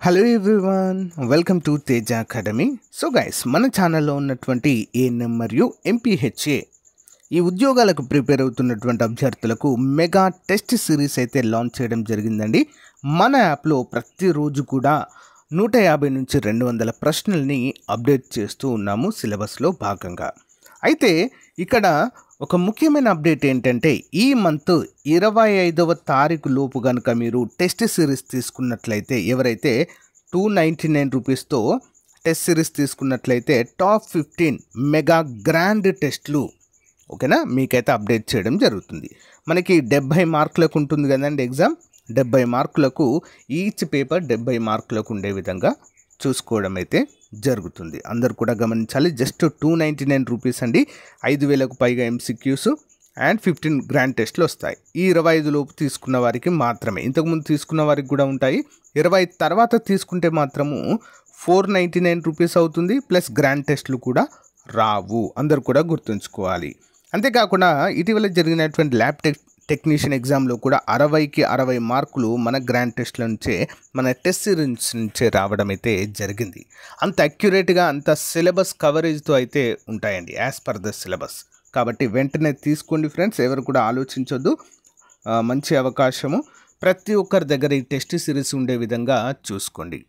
Hello everyone, welcome to Teja academy. So guys, మన ఛానల్లో ఉన్నటువంటి ఏఎన్ఎం మరియు ఎంపీహెచ్ఏ ఈ ఉద్యోగాలకు ప్రిపేర్ అవుతున్నటువంటి అభ్యర్థులకు మెగా టెస్ట్ సిరీస్ అయితే లాంచ్ చేయడం జరిగిందండి. మన యాప్లో ప్రతిరోజు కూడా 150 నుంచి 200 ప్రశ్నల్ని అప్డేట్ చేస్తూ ఉన్నాము సిలబస్లో భాగంగా. అయితే ఇక్కడ ఒక ముఖ్యమైన అప్డేట్ ఏంటంటే, ఈ మంత్ 25వ తారీఖు లోపు కనుక మీరు టెస్ట్ సిరీస్ తీసుకున్నట్లయితే, ఎవరైతే 299 రూపీస్తో టెస్ట్ సిరీస్ తీసుకున్నట్లయితే టాప్ 15 మెగా గ్రాండ్ టెస్ట్లు ఓకేనా మీకైతే అప్డేట్ చేయడం జరుగుతుంది. మనకి 70 మార్కులకు ఉంటుంది కదండి ఎగ్జామ్. 70 మార్కులకు ఈచ్ పేపర్ 70 మార్కులకు ఉండే విధంగా చూసుకోవడం అయితే జరుగుతుంది. అందరు కూడా గమనించాలి. జస్ట్ 299 రూపీస్ అండి. 5,000కు పైగా ఎంసీక్యూస్ అండ్ 15 గ్రాండ్ టెస్ట్లు వస్తాయి. ఈ 25 లోపు తీసుకున్న వారికి మాత్రమే. ఇంతకుముందు తీసుకున్న వారికి కూడా ఉంటాయి. 20 తర్వాత తీసుకుంటే మాత్రము 499 రూపీస్ అవుతుంది. ప్లస్ గ్రాండ్ టెస్ట్లు కూడా రావు. అందరు కూడా గుర్తుంచుకోవాలి. అంతేకాకుండా ఇటీవల జరిగినటువంటి ల్యాబ్ టెక్నీషియన్ ఎగ్జామ్లో కూడా 60కి 60 మార్కులు మన గ్రాండ్ టెస్ట్ల నుంచే, మన టెస్ట్ సిరీస్ నుంచే రావడం అయితే జరిగింది. అంత అక్యురేట్గా, అంత సిలబస్ కవరేజ్తో అయితే ఉంటాయండి యాజ్ పర్ ద సిలబస్. కాబట్టి వెంటనే తీసుకోండి ఫ్రెండ్స్, ఎవరు కూడా ఆలోచించొద్దు. మంచి అవకాశము. ప్రతి ఒక్కరి దగ్గర ఈ టెస్ట్ సిరీస్ ఉండే విధంగా చూసుకోండి.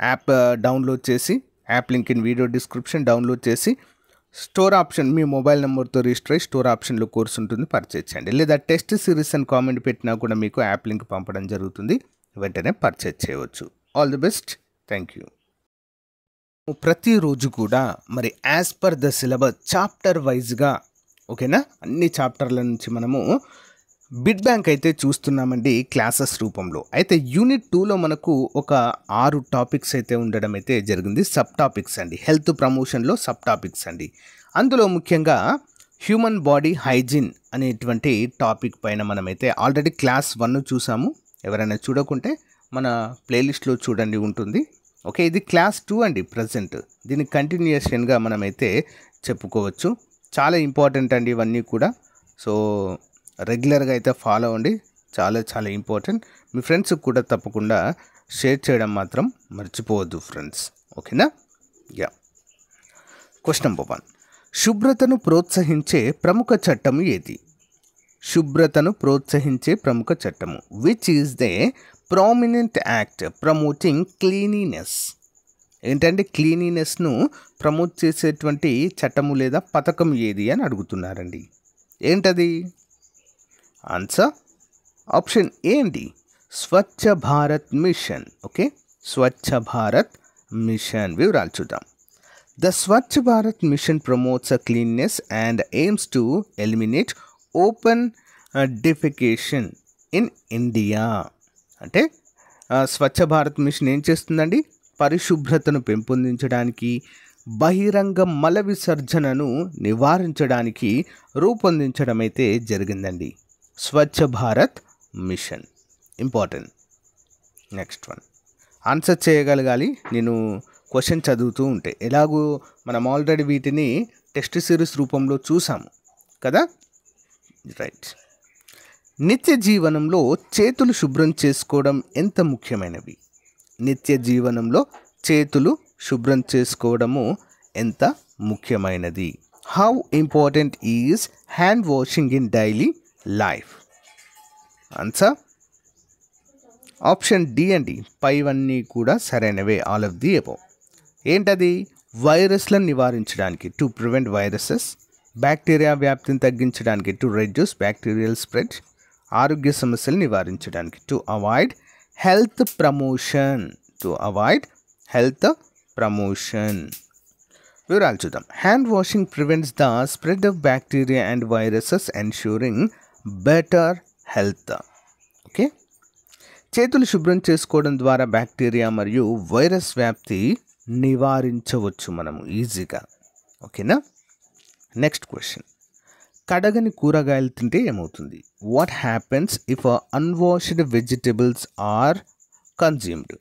యాప్ డౌన్లోడ్ చేసి, app link in video description, download చేసి స్టోర్ ఆప్షన్ మీ మొబైల్ నెంబర్తో రిజిస్టర్ అయ్యి స్టోర్ ఆప్షన్లో కోర్స్ ఉంటుంది, పర్చేజ్ చేయండి. లేదా టెస్ట్ సిరీస్ అని కామెంట్ పెట్టినా కూడా మీకు యాప్ లింక్ పంపడం జరుగుతుంది. వెంటనే పర్చేజ్ చేయవచ్చు. All the best. Thank you. ప్రతిరోజు కూడా మరి as per the syllabus chapter వైజ్గా ఓకేనా, అన్ని చాప్టర్ల నుంచి మనము బిడ్ బ్యాంక్ అయితే చూస్తున్నామండి క్లాసెస్ రూపంలో. అయితే యూనిట్ 2లో మనకు ఒక 6 టాపిక్స్ అయితే ఉండడం అయితే జరిగింది. సబ్ టాపిక్స్ అండి, హెల్త్ ప్రమోషన్లో సబ్ టాపిక్స్ అండి. అందులో ముఖ్యంగా హ్యూమన్ బాడీ హైజీన్ అనేటువంటి టాపిక్ పైన మనమైతే ఆల్రెడీ క్లాస్ 1 చూసాము. ఎవరైనా చూడకుంటే మన ప్లేలిస్ట్లో చూడండి, ఉంటుంది. ఓకే, ఇది క్లాస్ 2 అండి ప్రజెంట్. దీని కంటిన్యూషన్గా మనమైతే చెప్పుకోవచ్చు. చాలా ఇంపార్టెంట్ అండి ఇవన్నీ కూడా. సో రెగ్యులర్గా అయితే ఫాలో అవ్వండి. చాలా చాలా ఇంపార్టెంట్. మీ ఫ్రెండ్స్కి కూడా తప్పకుండా షేర్ చేయడం మాత్రం మర్చిపోవద్దు ఫ్రెండ్స్. ఓకేనా? యా. Question number 1. శుభ్రతను ప్రోత్సహించే ప్రముఖ చట్టము ఏది? శుభ్రతను ప్రోత్సహించే ప్రముఖ చట్టము. Which is the prominent act promoting cleanliness? ఏంటంటే క్లీనినెస్ను ప్రమోట్ చేసేటువంటి చట్టము లేదా పథకం ఏది అని అడుగుతున్నారండి. ఏంటది? ఆన్సర్ ఆప్షన్ ఏ అండి, Swachh Bharat mission. Okay, Swachh Bharat mission. వివరాలు చూద్దాం. The Swachh Bharat mission promotes cleanness and aims to eliminate open defecation in India. అంటే స్వచ్ఛ భారత్ మిషన్ ఏం చేస్తుందండి? పరిశుభ్రతను పెంపొందించడానికి, బహిరంగ మల విసర్జనను నివారించడానికి రూపొందించడం అయితే జరిగిందండి. Swachh Bharat mission important. Next one answer చేయగలగాలి. నేను క్వశ్చన్ చదువుతూ ఉంటే, ఎలాగూ మనం ఆల్రెడీ వీటిని టెస్ట్ సిరీస్ రూపంలో చూసాము కదా. రైట్. నిత్య జీవనంలో చేతులు శుభ్రం చేసుకోవడం ఎంత ముఖ్యమైనవి? నిత్య జీవనంలో చేతులు శుభ్రం చేసుకోవడము ఎంత ముఖ్యమైనది? How important is hand washing in daily life? Answer option D అండి. పైవన్నీ కూడా సరైనవే, ఆల్ ఆఫ్ ది అబౌవ్. ఏంటది? వైరస్లను నివారించడానికి, టు ప్రివెంట్ వైరసెస్. బ్యాక్టీరియా వ్యాప్తిని తగ్గించడానికి, టు రెడ్యూస్ బ్యాక్టీరియల్ స్ప్రెడ్. ఆరోగ్య సమస్యలు నివారించడానికి, to avoid health promotion. To avoid health promotion. వివరాలు చూద్దాం. Hand washing prevents the spread of bacteria and viruses ensuring better health. Okay, చేతులు శుభ్రం చేసుకోవడం ద్వారా బ్యాక్టీరియా మరియు వైరస్ వ్యాప్తి నివారించవచ్చు మనము ఈజీగా. ఓకేనా? Next question. కడగని కూరగాయలు తింటే ఏమవుతుంది? What happens if unwashed vegetables are consumed?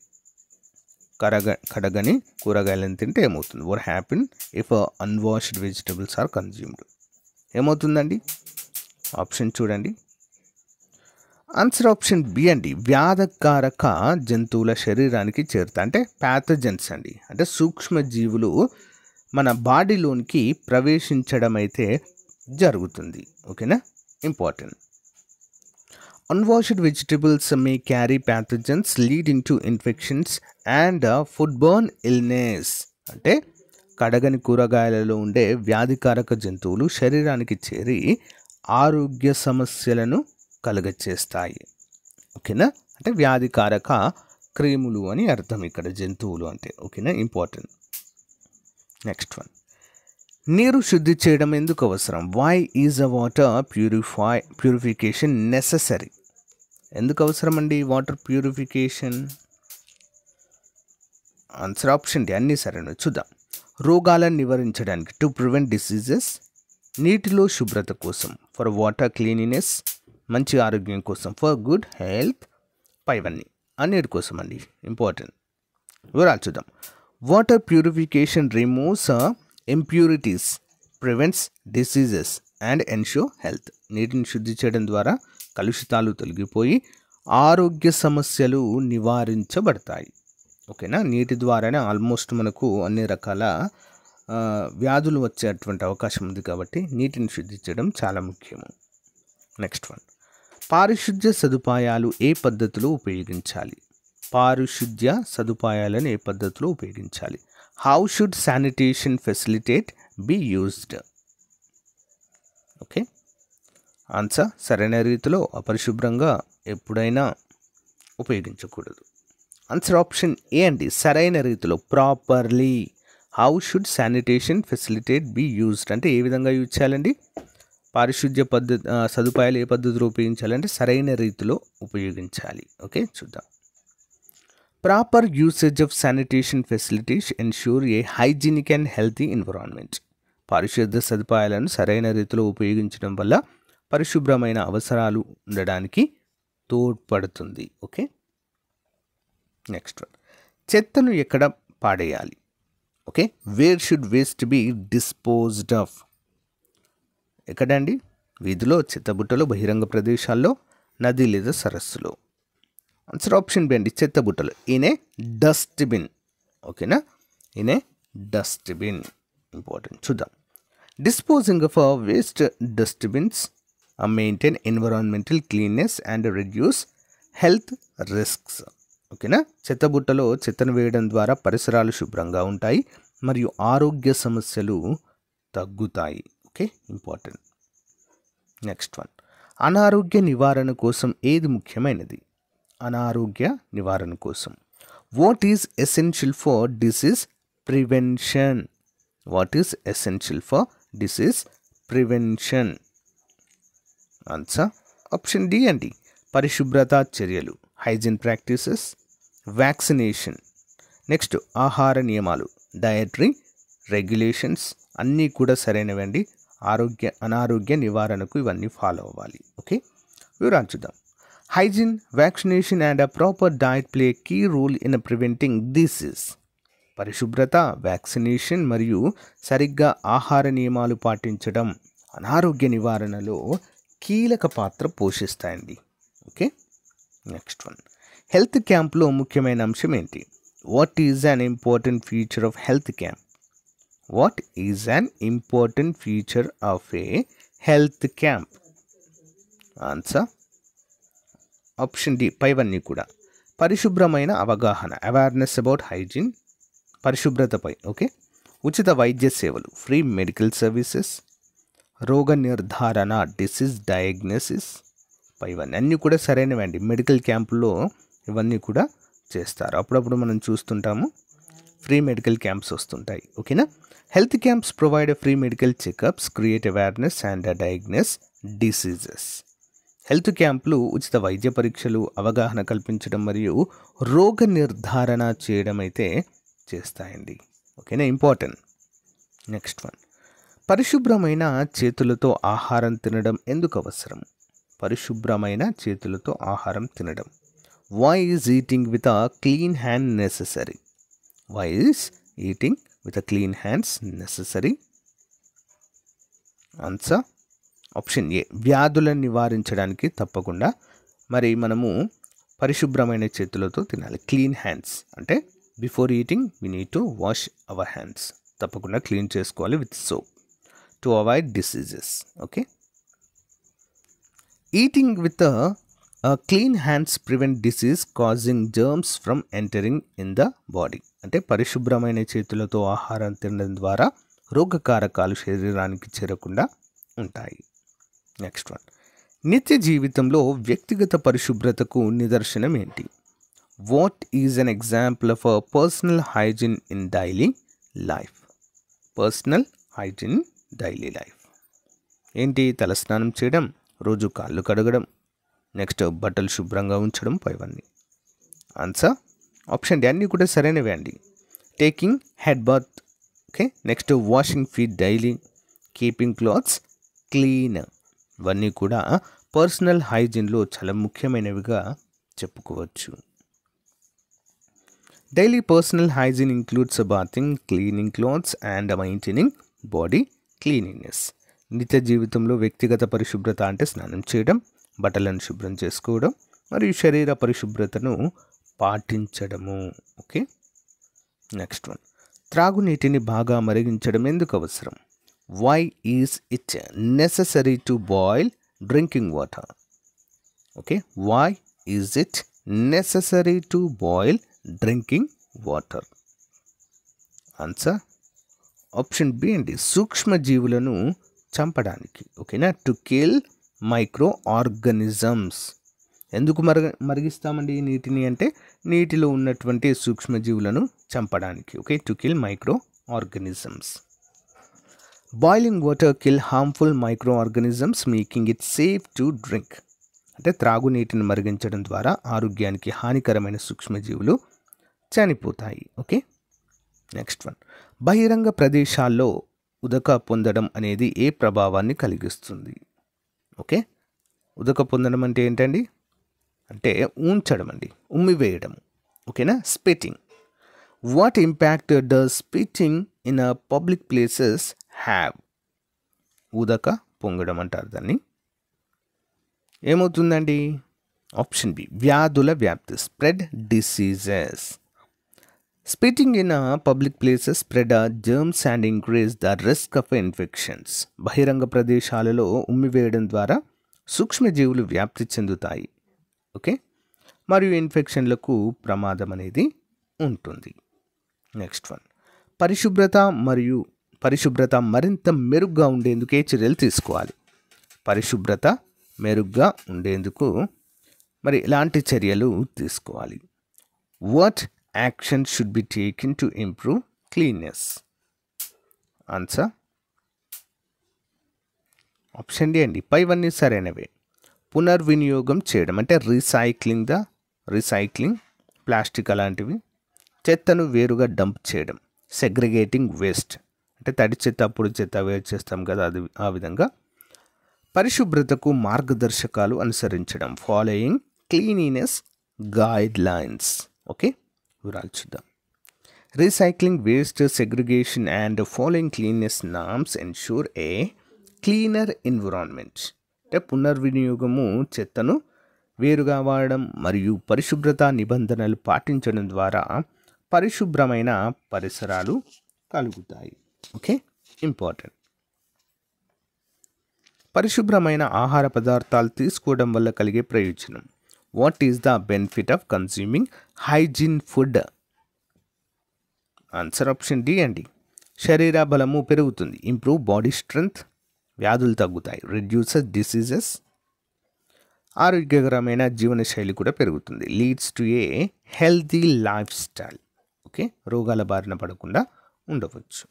కడగని కూరగాయలను తింటే ఏమవుతుంది? What happen if unwashed vegetables are consumed? ఏమవుతుందండి? ఆప్షన్ చూడండి. ఆన్సర్ ఆప్షన్ బి అండి. వ్యాధకారక జంతువుల శరీరానికి చేరుతాయి. అంటే ప్యాథజన్స్ అండి. అంటే సూక్ష్మజీవులు మన బాడీలోనికి ప్రవేశించడం అయితే జరుగుతుంది. ఓకేనా, important. Unwashed vegetables may carry pathogens leading to infections and foodborne illness. అంటే కడగని కూరగాయలలో ఉండే వ్యాధికారక జంతువులు శరీరానికి చేరి ఆరోగ్య సమస్యలను కలుగచేస్తాయి. ఓకేనా, అంటే వ్యాధికారక క్రిములు అని అర్థం ఇక్కడ జంతువులు అంటే. ఓకేనా, ఇంపార్టెంట్. నెక్స్ట్ వన్, నీరు శుద్ధి చేయడం ఎందుకు అవసరం? Why is a water purification necessary? ఎందుకు అవసరం అండి water purification? Answer option D, అన్నీ సరైనవి. చూద్దాం. రోగాలను నివారించడానికి, టు ప్రివెంట్ డిసీజెస్, నీటిలో శుభ్రత కోసం, ఫర్ వాటర్ క్లీనినెస్, మంచి ఆరోగ్యం కోసం, ఫర్ గుడ్ హెల్త్, పైవన్నీ అన్నిటి కోసం అండి. ఇంపార్టెంట్. వివరాలు చూద్దాం. Water purification removes impurities, prevents diseases and ensure health. నీటిని శుద్ధి చేయడం ద్వారా కలుషితాలు తొలగిపోయి ఆరోగ్య సమస్యలు నివారించబడతాయి. ఓకేనా, నీటి ద్వారానే ఆల్మోస్ట్ మనకు అన్ని రకాల వ్యాధులు వచ్చేటువంటి అవకాశం ఉంది కాబట్టి నీటిని శుద్ధి చేయడం చాలా ముఖ్యము. నెక్స్ట్ వన్, పారిశుద్ధ్య సదుపాయాలు ఏ పద్ధతిలో ఉపయోగించాలి? పారిశుద్ధ్య సదుపాయాలను ఏ పద్ధతిలో ఉపయోగించాలి? How should sanitation facilitate be used? Okay, answer సరైన రీతిలో, అపరిశుభ్రంగా ఎప్పుడైనా ఉపయోగించకూడదు. ఆన్సర్ ఆప్షన్ ఏ అండి, సరైన రీతిలో, properly. How should sanitation facilitate be used అంటే ఏ విధంగా యూజ్ చేయాలండి? పారిశుద్ధ్య సదుపాయాలు ఏ పద్ధతిలో ఉపయోగించాలంటే సరైన రీతిలో ఉపయోగించాలి. ఓకే, చూద్దాం. Proper usage of sanitation facilities ensure A hygienic and healthy environment. పారిశుద్ధ్య సదుపాయాలను సరైన రీతిలో ఉపయోగించడం వల్ల పరిశుభ్రమైన అవసరాలు ఉండడానికి తోడ్పడుతుంది. ఓకే, నెక్స్ట్ వన్, చెత్తను ఎక్కడ పాడేయాలి? Okay, where should waste be disposed of? ఎక్కడండి? వీధిలో, చెత్తబుట్టలో, బహిరంగ ప్రదేశాల్లో, నది లేదా సరస్సులో. ఆన్సర్ ఆప్షన్ బి అండి, చెత్తబుట్టలో, ఇన్ ఏ డస్ట్బిన్. ఓకేనా, ఇన్ ఏ డస్ట్బిన్. ఇంపార్టెంట్. చూద్దాం. Disposing of waste dustbins maintain environmental cleanness and reduce health risks. ఓకేనా, చెత్తబుట్టలో చెత్తను వేయడం ద్వారా పరిసరాలు శుభ్రంగా ఉంటాయి మరియు ఆరోగ్య సమస్యలు తగ్గుతాయి. Okay, important. నెక్స్ట్ వన్, అనారోగ్య నివారణ కోసం ఏది ముఖ్యమైనది? అనారోగ్య నివారణ కోసం what is essential for disease prevention? What is essential for disease prevention? Answer option D అండి, పరిశుభ్రత చర్యలు, హైజీన్ ప్రాక్టీసెస్, వ్యాక్సినేషన్. నెక్స్ట్, ఆహార నియమాలు, డయటరీ రెగ్యులేషన్స్ అన్నీ కూడా సరైనవండి. అనారోగ్య నివారణకు ఇవన్నీ ఫాలో అవ్వాలి. ఓకే, వివరాలు చూద్దాం. Hygiene, vaccination and proper diet play key role in preventing disease. పరిశుభ్రత, వ్యాక్సినేషన్ మరియు సరిగ్గా ఆహార నియమాలు పాటించడం అనారోగ్య నివారణలో కీలక పాత్ర పోషిస్తాయండి. ఓకే, నెక్స్ట్ వన్, హెల్త్ క్యాంప్లో ముఖ్యమైన అంశం ఏంటి? What is an important feature of health camp? What is an important feature of a health camp? Answer option D, పైవన్నీ కూడా. పరిశుభ్రమైన అవగాహన, అవేర్నెస్ అబౌట్ హైజీన్, పరిశుభ్రతపై. ఓకే, ఉచిత వైద్య సేవలు, ఫ్రీ మెడికల్ సర్వీసెస్, రోగ నిర్ధారణ, డిసీజ్ డయాగ్నోసిస్, పైవన్నీ అన్నీ కూడా సరైనవండి. మెడికల్ క్యాంపుల్లో ఇవన్నీ కూడా చేస్తారు. అప్పుడప్పుడు మనం చూస్తుంటాము, ఫ్రీ మెడికల్ క్యాంప్స్ వస్తుంటాయి. ఓకేనా, health camps provide free medical checkups, create awareness and diagnose diseases. Health క్యాంపులు ఉచిత వైద్య పరీక్షలు, అవగాహన కల్పించడం మరియు రోగ నిర్ధారణ చేయడం అయితే చేస్తాయండి. ఓకేనా, ఇంపార్టెంట్. నెక్స్ట్ వన్, పరిశుభ్రమైన చేతులతో ఆహారం తినడం ఎందుకు అవసరం? పరిశుభ్రమైన చేతులతో ఆహారం తినడం. Why is eating with a clean hand necessary? Why is eating with a clean hands necessary? Answer option A, వ్యాధులను నివారించడానికి తప్పకుండా మరి మనము పరిశుభ్రమైన చేతులతో తినాలి. క్లీన్ హ్యాండ్స్ అంటే before eating we need to wash our hands. తప్పకుండా క్లీన్ చేసుకోవాలి with soap to avoid diseases. Okay, eating with clean hands prevent disease causing germs from entering in the body. అంటే పరిశుభ్రమైన చేతులతో ఆహారం తినడం ద్వారా రోగకారకాలు శరీరానికి చేరకుండా ఉంటాయి. నెక్స్ట్ వన్, నిత్య జీవితంలో వ్యక్తిగత పరిశుభ్రతకు నిదర్శనం ఏంటి? What is an example of personal hygiene in daily life? Personal hygiene daily life ఏంటి? తలస్నానం చేయడం, రోజు కాళ్ళు కడగడం, నెక్స్ట్ బట్టలు శుభ్రంగా ఉంచడం, పైవన్నీ. ఆన్సర్ ఆప్షన్ డి అన్నీ కూడా సరైనవే అండి. Taking head bath, okay, next washing feet daily, keeping clothes clean, ఇవన్నీ కూడా పర్సనల్ హైజీన్లో చాలా ముఖ్యమైనవిగా చెప్పుకోవచ్చు. Daily personal hygiene includes bathing, cleaning clothes and maintaining body cleaningness. నిత్య జీవితంలో వ్యక్తిగత పరిశుభ్రత అంటే స్నానం చేయడం, బట్టలను శుభ్రం చేసుకోవడం మరియు శరీర పరిశుభ్రతను పాటించడము. ఓకే, నెక్స్ట్ వన్, త్రాగునీటిని బాగా మరిగించడం ఎందుకు అవసరం? Why is it necessary to boil drinking water? Okay, why is it necessary to boil drinking water? Answer option B అండి, సూక్ష్మజీవులను చంపడానికి. ఓకేనా, టు కిల్ మైక్రో ఆర్గానిజమ్స్. ఎందుకు మరిగిస్తామండి నీటిని అంటే నీటిలో ఉన్నటువంటి సూక్ష్మజీవులను చంపడానికి. Okay, to kill micro organisms. Boiling water kill harmful micro organisms making it safe to drink. అంటే త్రాగునీటిని మరిగించడం ద్వారా ఆరోగ్యానికి హానికరమైన సూక్ష్మజీవులు చనిపోతాయి. ఓకే, నెక్స్ట్ వన్, బహిరంగ ప్రదేశాల్లో ఉదక పొందడం అనేది ఏ ప్రభావాన్ని కలిగిస్తుంది? ఓకే, ఉదక పొందడం అంటే ఏంటండి? అంటే ఉంచడం అండి, ఉమ్మివేయడం. ఓకేనా, spitting. What impact does spitting in public places have? ఉదక పొంగడం అంటారు దాన్ని. ఏమవుతుందండి? ఆప్షన్ బి, వ్యాధుల వ్యాప్తి, spread diseases. Spitting in public places spread germs and increase the risk of infections. బహిరంగ ప్రదేశాలలో ఉమ్మివేయడం ద్వారా సూక్ష్మజీవులు వ్యాప్తి చెందుతాయి. ఓకే, మరియు ఇన్ఫెక్షన్లకు ప్రమాదం అనేది ఉంటుంది. నెక్స్ట్ వన్, పరిశుభ్రత మరింత మెరుగ్గా ఉండేందుకు ఏ చర్యలు తీసుకోవాలి? పరిశుభ్రత మెరుగ్గా ఉండేందుకు మరి ఎలాంటి చర్యలు తీసుకోవాలి? What action should be taken to improve cleanness? Answer option D అండి, పైవన్నీ సరైనవే. పునర్వినియోగం చేయడం అంటే రీసైక్లింగ్ ప్లాస్టిక్ అలాంటివి. చెత్తను వేరుగా డంప్ చేయడం, సెగ్రిగేటింగ్ వేస్ట్ అంటే తడి చెత్త పొడి చెత్త వేరు చేస్తాం కదా, అది ఆ విధంగా. పరిశుభ్రతకు మార్గదర్శకాలు అనుసరించడం, following cleanliness guide lines. Okay, వివరాలు చూద్దాం. Recycling waste, segregation and following cleanness norms ensure A cleaner environment. అంటే పునర్వినియోగము, చెత్తను వేరుగా వాడడం మరియు పరిశుభ్రత నిబంధనలు పాటించడం ద్వారా పరిశుభ్రమైన పరిసరాలు కలుగుతాయి. Okay, important. పరిశుభ్రమైన ఆహార పదార్థాలు తీసుకోవడం వల్ల కలిగే ప్రయోజనం. What is the benefit of consuming hygiene food? Answer option D అండి, శరీర బలము పెరుగుతుంది, ఇంప్రూవ్ బాడీ స్ట్రెంగ్త్, వ్యాధులు తగ్గుతాయి, రిడ్యూసెస్ డిసీజెస్, ఆరోగ్యకరమైన జీవనశైలి కూడా పెరుగుతుంది, leads to a healthy life style. Okay, రోగాల బారిన పడకుండా ఉండవచ్చు.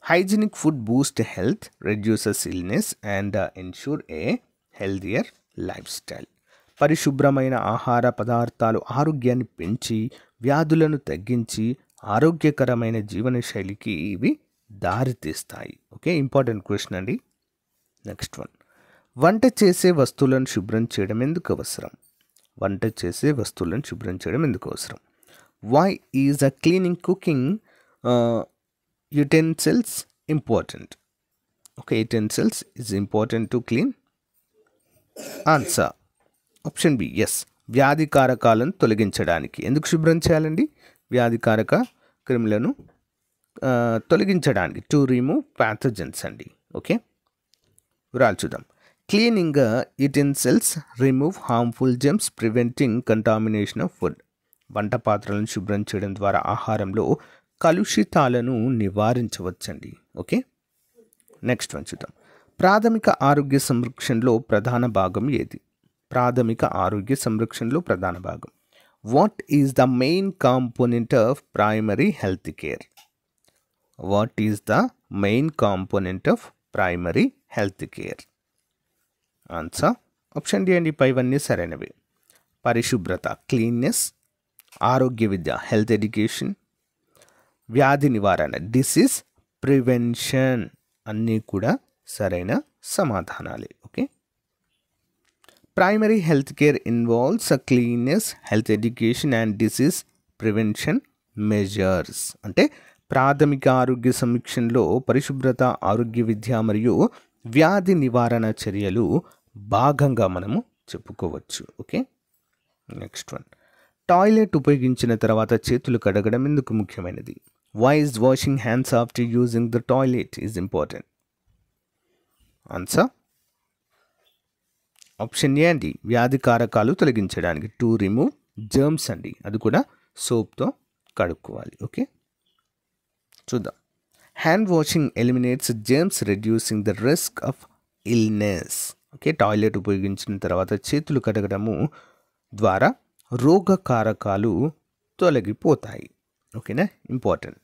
Hygienic food Boost health, reduces illness and ensure A healthier life style. పరిశుభ్రమైన ఆహార పదార్థాలు ఆరోగ్యాన్ని పెంచి వ్యాధులను తగ్గించి ఆరోగ్యకరమైన జీవనశైలికి ఇవి దారితీస్తాయి. ఓకే, ఇంపార్టెంట్ క్వశ్చన్ అండి. నెక్స్ట్ వన్, వంట చేసే వస్తువులను శుభ్రం చేయడం ఎందుకు అవసరం? వంట చేసే వస్తువులను శుభ్రం చేయడం ఎందుకు అవసరం? Why is a cleaning cooking utensils important? Okay, utensils is important to clean. Answer option B yes, వ్యాధికారకాలను తొలగించడానికి. ఎందుకు శుభ్రం చేయాలండి? వ్యాధికారక క్రిములను తొలగించడానికి, టు రిమూవ్ ప్యాథోజన్స్ అండి. ఓకే, వివరాలు చూద్దాం. Cleaning utensils, remove harmful germs, preventing contamination of food. వంట పాత్రలను శుభ్రం చేయడం ద్వారా ఆహారంలో కలుషితాలను నివారించవచ్చండి. ఓకే, నెక్స్ట్ వన్ చూద్దాం. ప్రాథమిక ఆరోగ్య సంరక్షణలో ప్రధాన భాగం ఏది? ప్రాథమిక ఆరోగ్య సంరక్షణలో ప్రధాన భాగం. What is the main component of primary health care? What is the main component of primary health care? Answer option D అండి. పైవన్నీ సరైనవి. పరిశుభ్రత, క్లీన్నెస్. ఆరోగ్య విద్య, హెల్త్ ఎడ్యుకేషన్. వ్యాధి నివారణ, డిసీజ్ ప్రివెన్షన్. అన్నీ కూడా సరైన సమాధానాలే. Okay, primary health care involves cleanness, health education and disease prevention measures. అంటే ప్రాథమిక ఆరోగ్య సమీక్షలో పరిశుభ్రత, ఆరోగ్య విద్య మరియు వ్యాధి నివారణ చర్యలు భాగంగా మనము చెప్పుకోవచ్చు. Okay, next one. టాయిలెట్ ఉపయోగించిన తర్వాత చేతులు కడగడం ఎందుకు ముఖ్యమైనది? Why is washing hands after using the toilet is important? Answer option A అండి. వ్యాధికారకాలు తొలగించడానికి, టు రిమూవ్ జర్మ్స్ అండి. అది కూడా సోప్తో కడుక్కోవాలి. ఓకే, చూద్దాం. Hand washing eliminates germs, reducing the risk of illness. Okay, toilet ఉపయోగించిన తర్వాత చేతులు కడగడము ద్వారా రోగకారకాలు తొలగిపోతాయి. ఓకేనా, ఇంపార్టెంట్.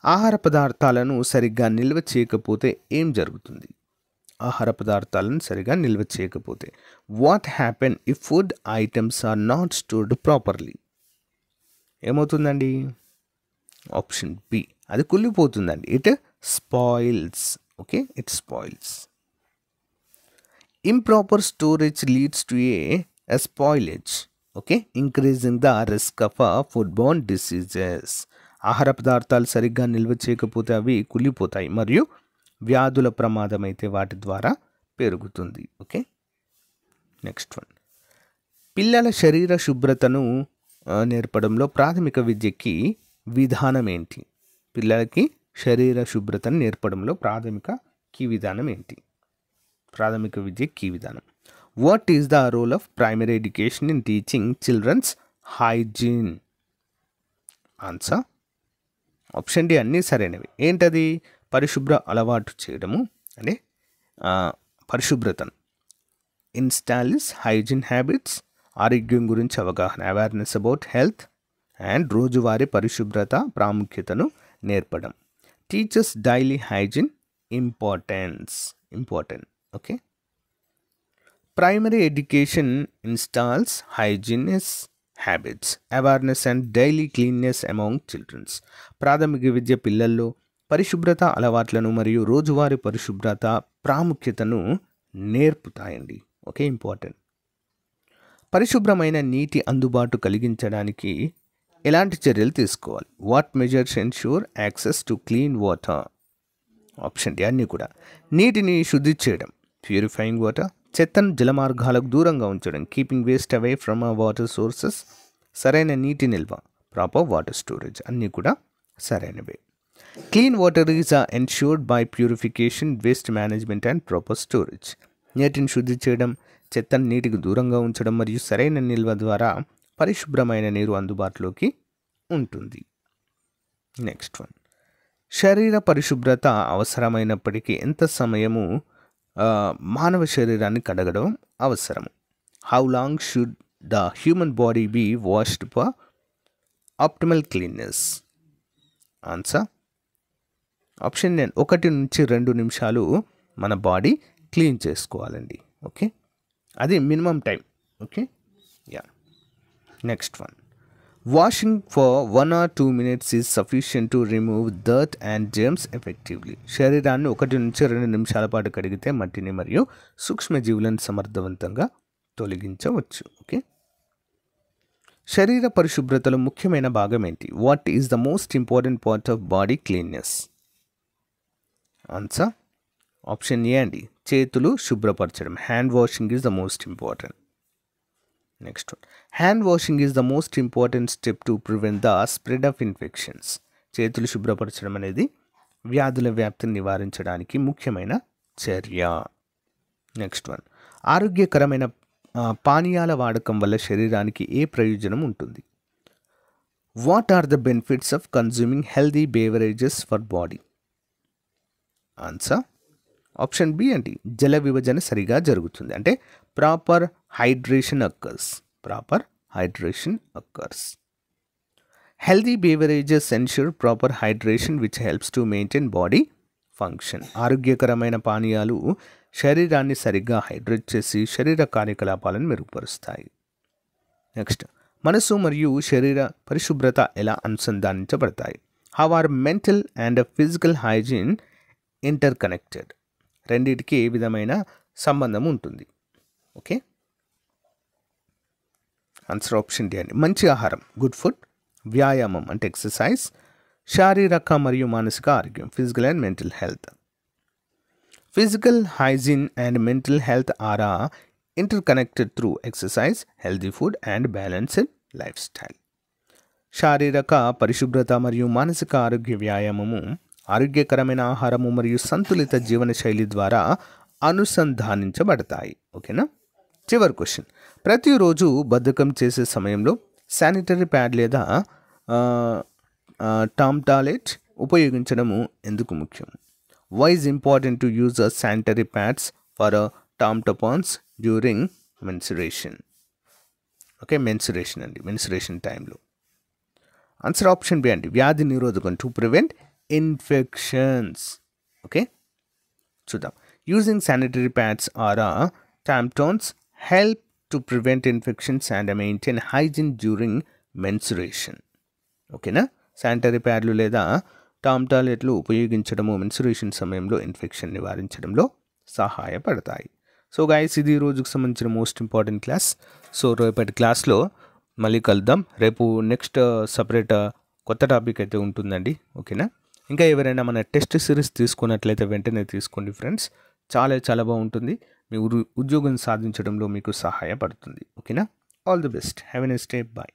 ఆహార పదార్థాలను సరిగ్గా నిల్వ చేయకపోతే ఏం జరుగుతుంది? ఆహార పదార్థాలను సరిగ్గా నిల్వ చేయకపోతే what happen if food items are not stored properly? ఏమవుతుందండి? ఆప్షన్ బి, అది కుళ్ళిపోతుందండి. It spoils. Okay, it spoils. Improper storage leads to a spoilage. Okay, increasing the risk of food borne diseases. ఆహార పదార్థాలు సరిగ్గా నిల్వ చేయకపోతే అవి కుళ్ళిపోతాయి మరియు వ్యాధుల ప్రమాదం అయితే వాటి ద్వారా పెరుగుతుంది. Okay, next one. పిల్లల శరీర శుభ్రతను నేర్పడంలో ప్రాథమిక విద్యకి విధానం ఏంటి? పిల్లలకి శరీర శుభ్రతను నేర్పడంలో ప్రాథమిక కీ విధానం ఏంటి? ప్రాథమిక విద్య కీ విధానం. What is the role of primary education in teaching children's hygiene? Answer option D అన్నీ సరైనవి. ఏంటది? పరిశుభ్ర అలవాటు చేయడము, అంటే పరిశుభ్రతను. ఇన్స్టాలిస్ హైజీన్ హ్యాబిట్స్, ఆరోగ్యం గురించి అవగాహన, అవేర్నెస్ అబౌట్ హెల్త్ అండ్ రోజువారీ పరిశుభ్రత ప్రాముఖ్యతను నేర్పడం. Teachers daily hygiene important. Okay, primary education installs hygienic habits, awareness and daily cleanness among childrens. ప్రాథమిక విద్య పిల్లల్లో పరిశుభ్రత అలవాట్లను మరియు రోజువారీ పరిశుభ్రత ప్రాముఖ్యతను నేర్పుతాయండి. Okay, important. పరిశుభ్రమైన నీటి అందుబాటు కలిగించడానికి ఎలాంటి చర్యలు తీసుకోవాలి? What measures ensure access to clean water? Option D అన్నీ కూడా. నీటిని శుద్ధి చేయడం, ప్యూరిఫైయింగ్ వాటర్. చెత్తను జలమార్గాలకు దూరంగా ఉంచడం, keeping waste away from water sources. సరైన నీటి నిల్వ, ప్రాపర్ వాటర్ స్టోరేజ్. అన్నీ కూడా సరైనవే. Clean water is ensured by purification, waste management and proper storage. నీటిని శుద్ధి చేయడం, చెత్తను నీటికి దూరంగా ఉంచడం మరియు సరైన నిల్వ ద్వారా పరిశుభ్రమైన నీరు అందుబాటులోకి ఉంటుంది. Next one. శరీర పరిశుభ్రత అవసరమైనప్పటికీ ఎంత సమయము మానవ శరీరాన్ని కడగడం అవసరము? How long should the human body be washed for optimal cleanness? Answer option నేను 1 నుంచి 2 నిమిషాలు మన బాడీ క్లీన్ చేసుకోవాలండి. ఓకే, అది minimum time. Okay, yeah. Next one. Washing for 1 or 2 minutes is sufficient to remove dirt and germs effectively. శరీరాన్ని 1 నుంచి 2 నిమిషాల పాటు కడిగితే మట్టిని మరియు సూక్ష్మజీవులను సమర్థవంతంగా తొలగించవచ్చు. ఓకే, శరీర పరిశుభ్రతలో ముఖ్యమైన భాగం ఏంటి? What is the most important part of body cleanness? Answer option A అండి, చేతులు శుభ్రపరచడం. Hand washing is the most important. Next one, hand washing is the most important step to prevent the spread of infections. చేతులు శుభ్రపరచడం అనేది వ్యాధుల వ్యాప్తిని నివారించడానికి ముఖ్యమైన చర్య. నెక్స్ట్ వన్, ఆరోగ్యకరమైన పానీయాల వాడకం వల్ల శరీరానికి ఏ ప్రయోజనం ఉంటుంది? What are the benefits of consuming healthy beverages for body? Answer option B అండి, జల విభజన సరిగా జరుగుతుంది. అంటే proper hydration occurs. Healthy beverages ensure proper hydration which helps to maintain body function. ఆరోగ్యకరమైన పానీయాలు శరీరాన్ని సరిగ్గా హైడ్రేట్ చేసి శరీర కార్యకలాపాలను మెరుగుపరుస్తాయి. నెక్స్ట్, మనసు మరియు శరీర పరిశుభ్రత ఎలా అనుసంధానించబడతాయి? How are mental and physical hygiene interconnected? రెండింటికి ఏ విధమైన సంబంధం ఉంటుంది? ఓకే, ఆన్సర్ ఆప్షన్ డి అండి, మంచి ఆహారం, గుడ్ ఫుడ్, వ్యాయామం అంటే ఎక్సర్సైజ్, శారీరక మరియు మానసిక ఆరోగ్యం, physical and mental health. Physical hygiene and mental health are interconnected through exercise, healthy food and balanced lifestyle. శారీరక పరిశుభ్రత మరియు మానసిక ఆరోగ్య వ్యాయామము ఆరోగ్యకరమైన ఆహారము మరియు సంతులిత జీవనశైలి ద్వారా అనుసంధానించబడతాయి. ఓకేనా? చివరి క్వశ్చన్, ప్రతిరోజు బద్ధకం చేసే సమయంలో శానిటరీ ప్యాడ్ లేదా టామ్టాలెట్ ఉపయోగించడము ఎందుకు ముఖ్యం? Why is important to use a sanitary pads for a tampons during menstruation? Okay, menstruation and menstruation time lo. Answer option B and vyadhi nirodhakam to prevent infections. Okay, chudam. Using sanitary pads or tampons help to prevent infections and maintain hygiene during menstruation. Okay na? Sanitary pad lu leda టామ్టాలెట్లు ఉపయోగించడము menstruation సమయంలో infection నివారించడంలో సహాయపడతాయి. So guys, ఇది రోజుకు సంబంధించిన most important class. So రేపటి క్లాస్లో మళ్ళీ కలుద్దాం. రేపు నెక్స్ట్ సపరేట్ కొత్త టాపిక్ అయితే ఉంటుందండి. ఓకేనా? ఇంకా ఎవరైనా మన టెస్ట్ సిరీస్ తీసుకున్నట్లయితే వెంటనే తీసుకోండి ఫ్రెండ్స్. చాలా బాగుంటుంది. మీ ఉద్యోగం సాధించడంలో మీకు సహాయపడుతుంది. ఓకేనా? All the best. Have a nice day. Bye.